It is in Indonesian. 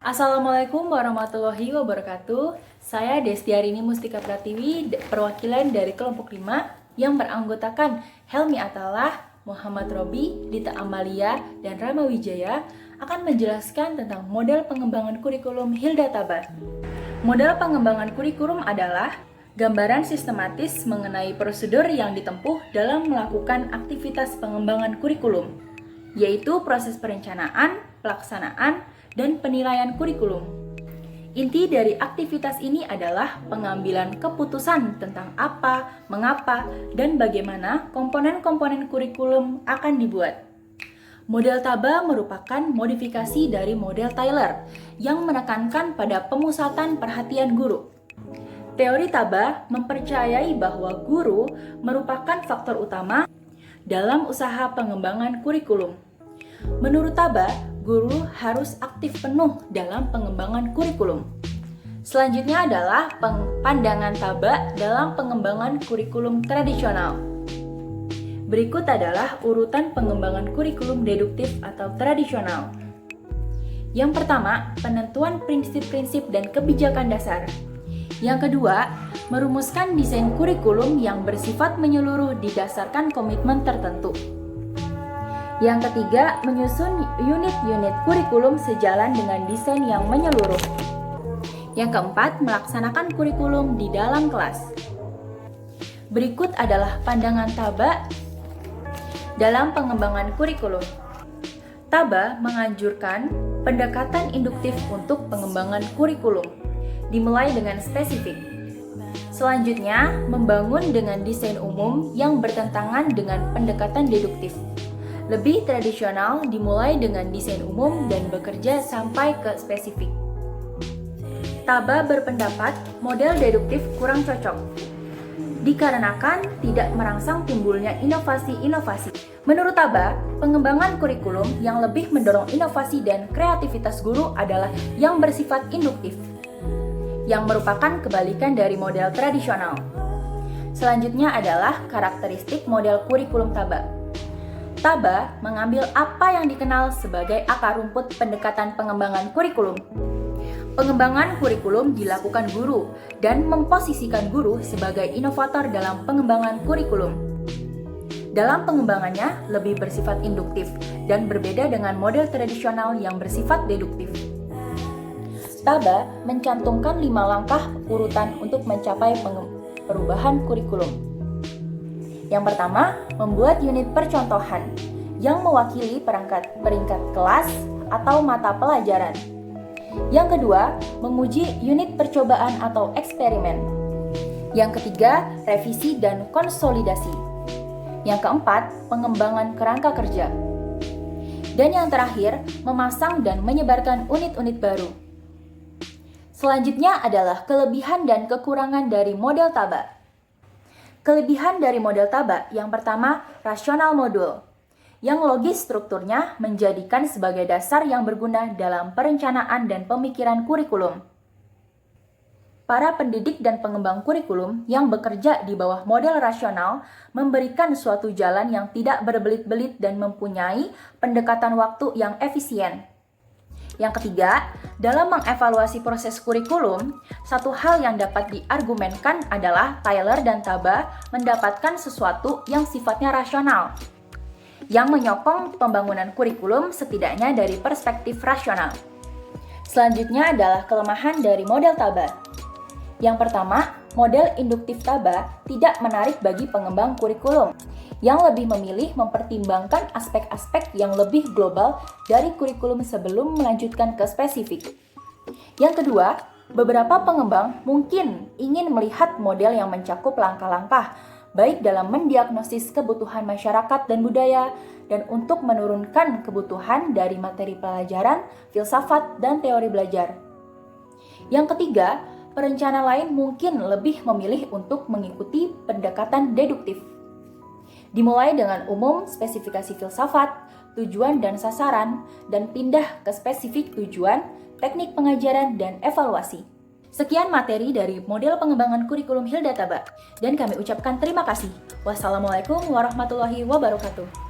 Assalamualaikum warahmatullahi wabarakatuh. Saya Destiarini Mustika Pratiwi, perwakilan dari kelompok 5 yang beranggotakan Helmi Atalah, Muhammad Robi, Dita Amalia, dan Rama Wijaya akan menjelaskan tentang model pengembangan kurikulum Hilda Taba. Model pengembangan kurikulum adalah gambaran sistematis mengenai prosedur yang ditempuh dalam melakukan aktivitas pengembangan kurikulum, yaitu proses perencanaan, pelaksanaan, dan penilaian kurikulum. Inti dari aktivitas ini adalah pengambilan keputusan tentang apa, mengapa, dan bagaimana komponen-komponen kurikulum akan dibuat. Model Taba merupakan modifikasi dari model Tyler yang menekankan pada pemusatan perhatian guru. Teori Taba mempercayai bahwa guru merupakan faktor utama dalam usaha pengembangan kurikulum. Menurut Taba, guru harus aktif penuh dalam pengembangan kurikulum. Selanjutnya adalah pandangan Taba dalam pengembangan kurikulum tradisional. Berikut adalah urutan pengembangan kurikulum deduktif atau tradisional. Yang pertama, penentuan prinsip-prinsip dan kebijakan dasar. Yang kedua, merumuskan desain kurikulum yang bersifat menyeluruh didasarkan komitmen tertentu. Yang ketiga, menyusun unit-unit kurikulum sejalan dengan desain yang menyeluruh. Yang keempat, melaksanakan kurikulum di dalam kelas. Berikut adalah pandangan Taba dalam pengembangan kurikulum. Taba menganjurkan pendekatan induktif untuk pengembangan kurikulum, dimulai dengan spesifik. Selanjutnya, membangun dengan desain umum yang bertentangan dengan pendekatan deduktif. Lebih tradisional dimulai dengan desain umum dan bekerja sampai ke spesifik. Taba berpendapat model deduktif kurang cocok, dikarenakan tidak merangsang timbulnya inovasi-inovasi. Menurut Taba, pengembangan kurikulum yang lebih mendorong inovasi dan kreativitas guru adalah yang bersifat induktif, yang merupakan kebalikan dari model tradisional. Selanjutnya adalah karakteristik model kurikulum Taba. Taba mengambil apa yang dikenal sebagai akar rumput pendekatan pengembangan kurikulum. Pengembangan kurikulum dilakukan guru dan memposisikan guru sebagai inovator dalam pengembangan kurikulum. Dalam pengembangannya lebih bersifat induktif dan berbeda dengan model tradisional yang bersifat deduktif. Taba mencantumkan 5 langkah urutan untuk mencapai perubahan kurikulum. Yang pertama, membuat unit percontohan yang mewakili peringkat kelas atau mata pelajaran. Yang kedua, menguji unit percobaan atau eksperimen. Yang ketiga, revisi dan konsolidasi. Yang keempat, pengembangan kerangka kerja. Dan yang terakhir, memasang dan menyebarkan unit-unit baru. Selanjutnya adalah kelebihan dan kekurangan dari model Taba. Kelebihan dari model Taba yang pertama, rasional modul, yang logis strukturnya menjadikan sebagai dasar yang berguna dalam perencanaan dan pemikiran kurikulum. Para pendidik dan pengembang kurikulum yang bekerja di bawah model rasional memberikan suatu jalan yang tidak berbelit-belit dan mempunyai pendekatan waktu yang efisien. Yang ketiga, dalam mengevaluasi proses kurikulum, satu hal yang dapat diargumenkan adalah Tyler dan Taba mendapatkan sesuatu yang sifatnya rasional, yang menyokong pembangunan kurikulum setidaknya dari perspektif rasional. Selanjutnya adalah kelemahan dari model Taba. Yang pertama, model induktif Taba tidak menarik bagi pengembang kurikulum, yang lebih memilih mempertimbangkan aspek-aspek yang lebih global dari kurikulum sebelum melanjutkan ke spesifik. Yang kedua, beberapa pengembang mungkin ingin melihat model yang mencakup langkah-langkah, baik dalam mendiagnosis kebutuhan masyarakat dan budaya, dan untuk menurunkan kebutuhan dari materi pelajaran, filsafat, dan teori belajar. Yang ketiga, perencana lain mungkin lebih memilih untuk mengikuti pendekatan deduktif, dimulai dengan umum, spesifikasi filsafat, tujuan dan sasaran, dan pindah ke spesifik tujuan, teknik pengajaran, dan evaluasi. Sekian materi dari model pengembangan kurikulum Hilda Taba, dan kami ucapkan terima kasih. Wassalamualaikum warahmatullahi wabarakatuh.